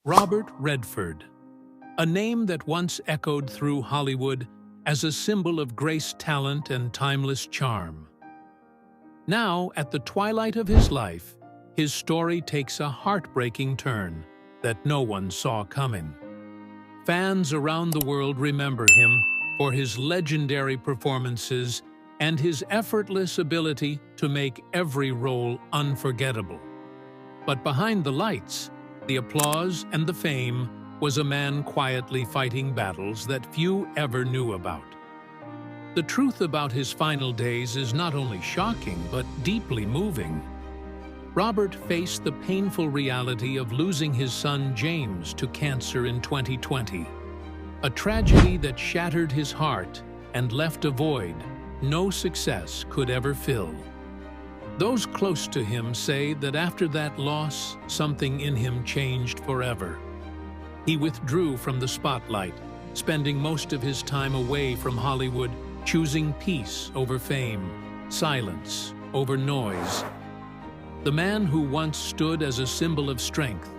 Robert Redford, a name that once echoed through Hollywood as a symbol of grace, talent, and timeless charm. Now, at the twilight of his life, his story takes a heartbreaking turn that no one saw coming. Fans around the world remember him for his legendary performances and his effortless ability to make every role unforgettable. But behind the lights, the applause and the fame, was a man quietly fighting battles that few ever knew about. The truth about his final days is not only shocking, but deeply moving. Robert faced the painful reality of losing his son James to cancer in 2020, a tragedy that shattered his heart and left a void no success could ever fill. Those close to him say that after that loss, something in him changed forever. He withdrew from the spotlight, spending most of his time away from Hollywood, choosing peace over fame, silence over noise. The man who once stood as a symbol of strength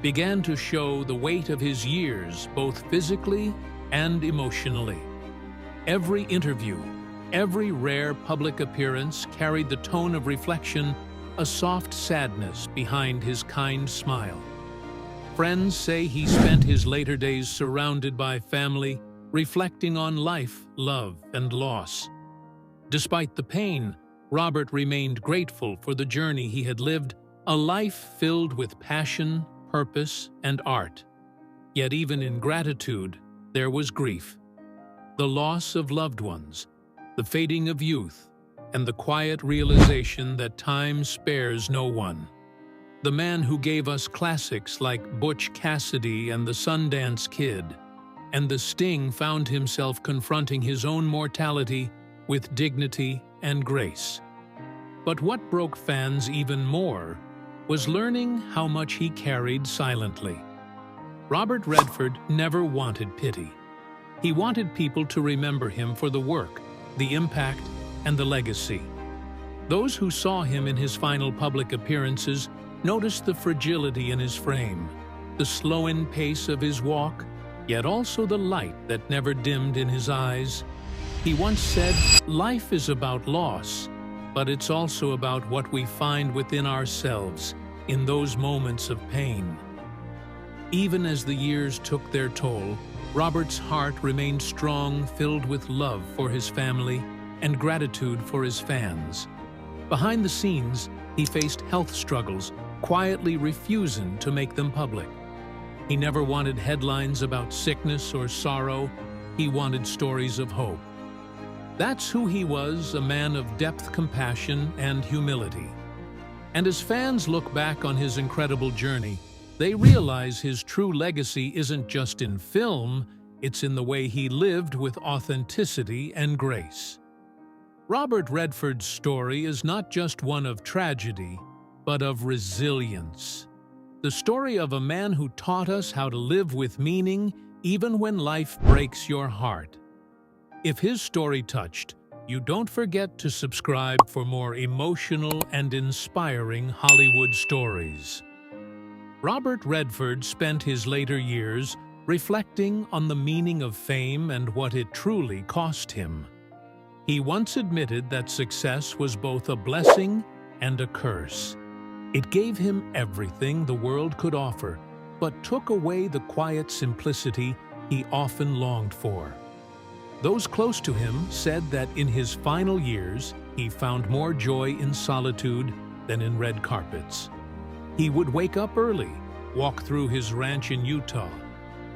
began to show the weight of his years, both physically and emotionally. Every interview, every rare public appearance carried the tone of reflection, a soft sadness behind his kind smile. Friends say he spent his later days surrounded by family, reflecting on life, love, and loss. Despite the pain, Robert remained grateful for the journey he had lived, a life filled with passion, purpose, and art. Yet even in gratitude, there was grief. The loss of loved ones, the fading of youth, and the quiet realization that time spares no one. The man who gave us classics like Butch Cassidy and the Sundance Kid, and The Sting found himself confronting his own mortality with dignity and grace. But what broke fans even more was learning how much he carried silently. Robert Redford never wanted pity. He wanted people to remember him for the work, the impact, and the legacy. Those who saw him in his final public appearances noticed the fragility in his frame, the slow-in pace of his walk, yet also the light that never dimmed in his eyes. He once said, "Life is about loss, but it's also about what we find within ourselves in those moments of pain." Even as the years took their toll, Robert's heart remained strong, filled with love for his family and gratitude for his fans. Behind the scenes, he faced health struggles, quietly refusing to make them public. He never wanted headlines about sickness or sorrow. He wanted stories of hope. That's who he was, a man of depth, compassion, and humility. And as fans look back on his incredible journey, they realize his true legacy isn't just in film, it's in the way he lived with authenticity and grace. Robert Redford's story is not just one of tragedy, but of resilience. The story of a man who taught us how to live with meaning even when life breaks your heart. If his story touched, you don't forget to subscribe for more emotional and inspiring Hollywood stories. Robert Redford spent his later years reflecting on the meaning of fame and what it truly cost him. He once admitted that success was both a blessing and a curse. It gave him everything the world could offer, but took away the quiet simplicity he often longed for. Those close to him said that in his final years, he found more joy in solitude than in red carpets. He would wake up early, walk through his ranch in Utah,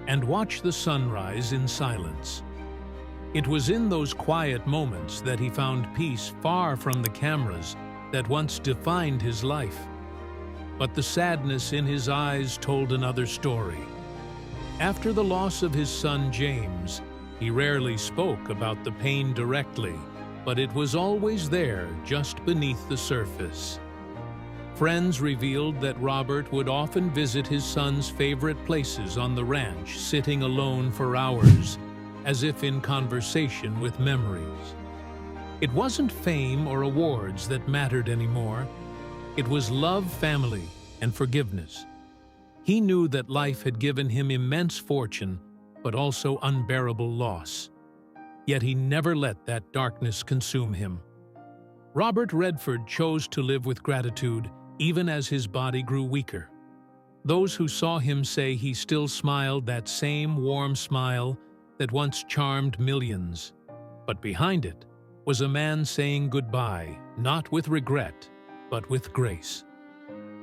and watch the sunrise in silence. It was in those quiet moments that he found peace far from the cameras that once defined his life. But the sadness in his eyes told another story. After the loss of his son James, he rarely spoke about the pain directly, but it was always there, just beneath the surface. Friends revealed that Robert would often visit his son's favorite places on the ranch, sitting alone for hours, as if in conversation with memories. It wasn't fame or awards that mattered anymore. It was love, family, and forgiveness. He knew that life had given him immense fortune, but also unbearable loss. Yet he never let that darkness consume him. Robert Redford chose to live with gratitude, even as his body grew weaker. Those who saw him say he still smiled that same warm smile that once charmed millions. But behind it was a man saying goodbye, not with regret, but with grace.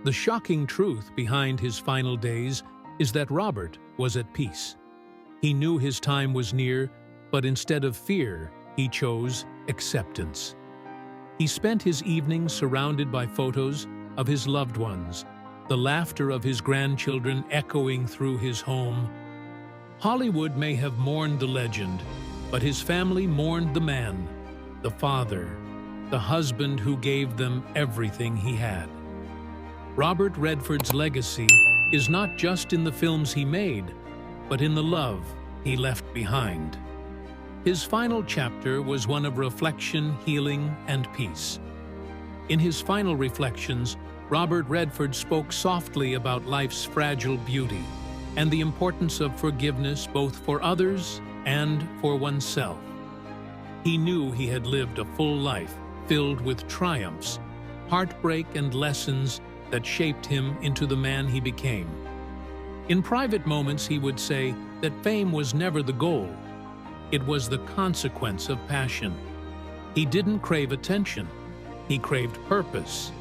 The shocking truth behind his final days is that Robert was at peace. He knew his time was near, but instead of fear, he chose acceptance. He spent his evenings surrounded by photos of his loved ones, the laughter of his grandchildren echoing through his home. Hollywood may have mourned the legend, but his family mourned the man, the father, the husband who gave them everything he had. Robert Redford's legacy is not just in the films he made, but in the love he left behind. His final chapter was one of reflection, healing, and peace. In his final reflections, Robert Redford spoke softly about life's fragile beauty and the importance of forgiveness both for others and for oneself. He knew he had lived a full life filled with triumphs, heartbreak, and lessons that shaped him into the man he became. In private moments, he would say that fame was never the goal. It was the consequence of passion. He didn't crave attention. He craved purpose.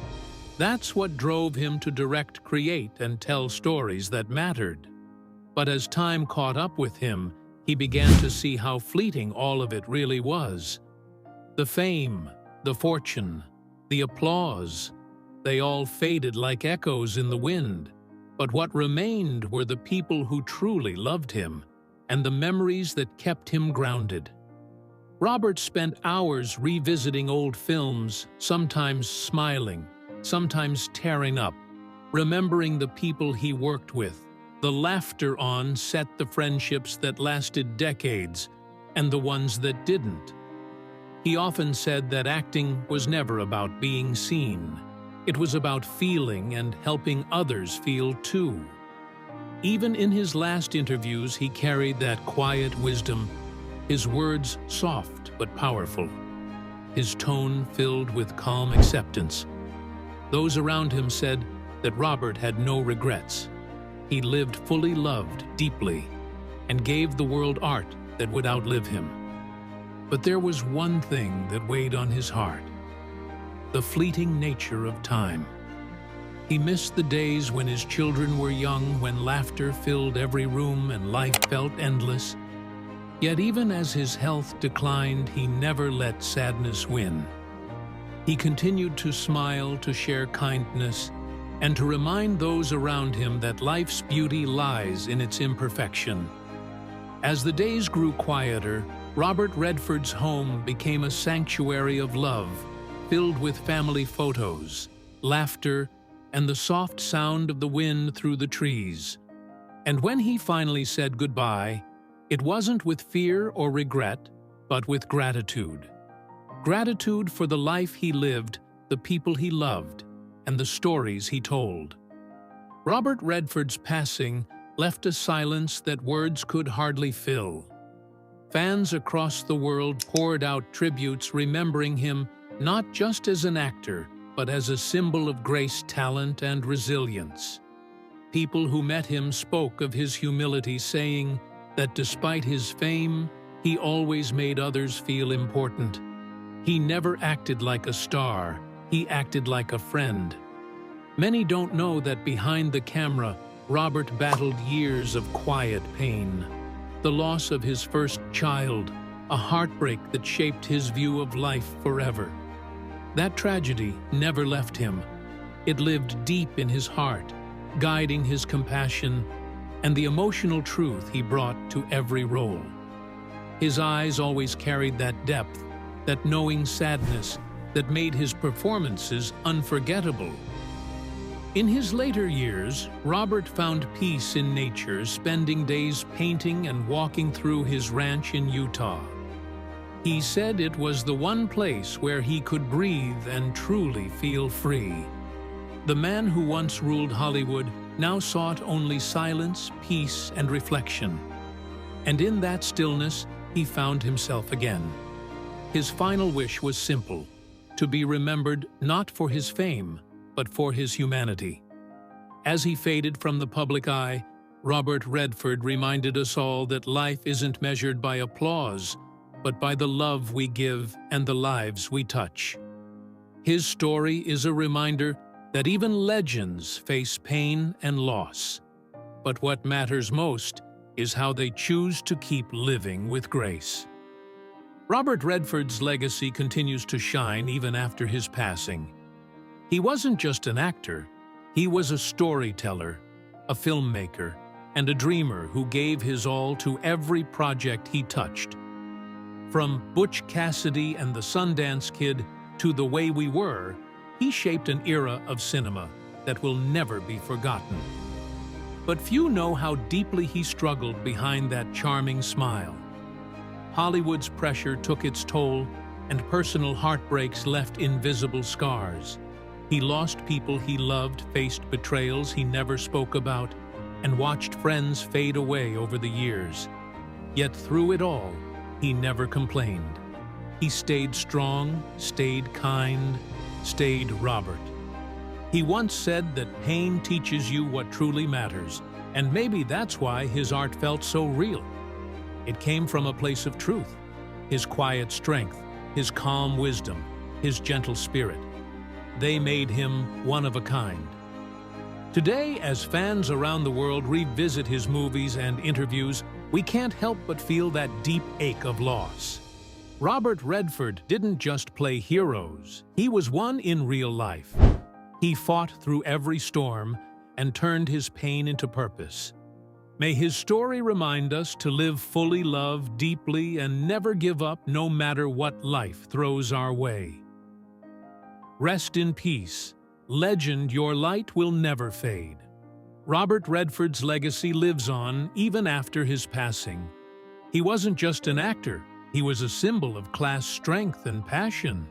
That's what drove him to direct, create, and tell stories that mattered. But as time caught up with him, he began to see how fleeting all of it really was. The fame, the fortune, the applause, they all faded like echoes in the wind. But what remained were the people who truly loved him, and the memories that kept him grounded. Robert spent hours revisiting old films, sometimes smiling, sometimes tearing up, remembering the people he worked with. The laughter on set, the friendships that lasted decades, and the ones that didn't. He often said that acting was never about being seen. It was about feeling and helping others feel too. Even in his last interviews, he carried that quiet wisdom, his words soft but powerful, his tone filled with calm acceptance. Those around him said that Robert had no regrets. He lived fully loved deeply and gave the world art that would outlive him. But there was one thing that weighed on his heart: the fleeting nature of time. He missed the days when his children were young, when laughter filled every room and life felt endless. Yet even as his health declined, he never let sadness win. He continued to smile, to share kindness, and to remind those around him that life's beauty lies in its imperfection. As the days grew quieter, Robert Redford's home became a sanctuary of love, filled with family photos, laughter, and the soft sound of the wind through the trees. And when he finally said goodbye, it wasn't with fear or regret, but with gratitude. Gratitude for the life he lived, the people he loved, and the stories he told. Robert Redford's passing left a silence that words could hardly fill. Fans across the world poured out tributes remembering him not just as an actor, but as a symbol of grace, talent, and resilience. People who met him spoke of his humility, saying that despite his fame, he always made others feel important. He never acted like a star, he acted like a friend. Many don't know that behind the camera, Robert battled years of quiet pain. The loss of his first child, a heartbreak that shaped his view of life forever. That tragedy never left him. It lived deep in his heart, guiding his compassion and the emotional truth he brought to every role. His eyes always carried that depth, that knowing sadness that made his performances unforgettable. In his later years, Robert found peace in nature, spending days painting and walking through his ranch in Utah. He said it was the one place where he could breathe and truly feel free. The man who once ruled Hollywood now sought only silence, peace, and reflection. And in that stillness, he found himself again. His final wish was simple: to be remembered not for his fame, but for his humanity. As he faded from the public eye, Robert Redford reminded us all that life isn't measured by applause, but by the love we give and the lives we touch. His story is a reminder that even legends face pain and loss. But what matters most is how they choose to keep living with grace. Robert Redford's legacy continues to shine even after his passing. He wasn't just an actor, he was a storyteller, a filmmaker, and a dreamer who gave his all to every project he touched. From Butch Cassidy and the Sundance Kid to The Way We Were, he shaped an era of cinema that will never be forgotten. But few know how deeply he struggled behind that charming smile. Hollywood's pressure took its toll, and personal heartbreaks left invisible scars. He lost people he loved, faced betrayals he never spoke about, and watched friends fade away over the years. Yet through it all, he never complained. He stayed strong, stayed kind, stayed Robert. He once said that pain teaches you what truly matters, and maybe that's why his art felt so real. It came from a place of truth, his quiet strength, his calm wisdom, his gentle spirit. They made him one of a kind. Today, as fans around the world revisit his movies and interviews, we can't help but feel that deep ache of loss. Robert Redford didn't just play heroes, he was one in real life. He fought through every storm and turned his pain into purpose. May his story remind us to live fully, love deeply, and never give up no matter what life throws our way. Rest in peace. Legend, your light will never fade. Robert Redford's legacy lives on even after his passing. He wasn't just an actor, he was a symbol of class strength and passion.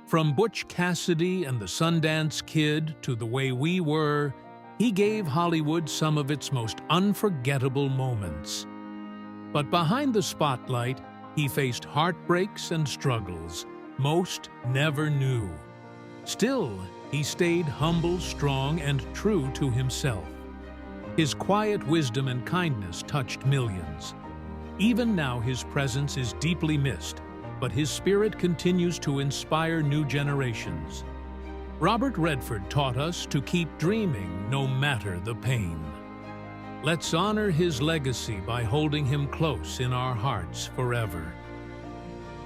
From Butch Cassidy and the Sundance Kid to The Way We Were, he gave Hollywood some of its most unforgettable moments. But behind the spotlight, he faced heartbreaks and struggles most never knew. Still, he stayed humble, strong, and true to himself. His quiet wisdom and kindness touched millions. Even now, his presence is deeply missed, but his spirit continues to inspire new generations. Robert Redford taught us to keep dreaming no matter the pain. Let's honor his legacy by holding him close in our hearts forever.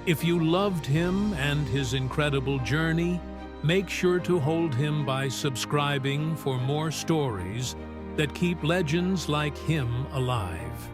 If you loved him and his incredible journey, make sure to hold him by subscribing for more stories that keep legends like him alive.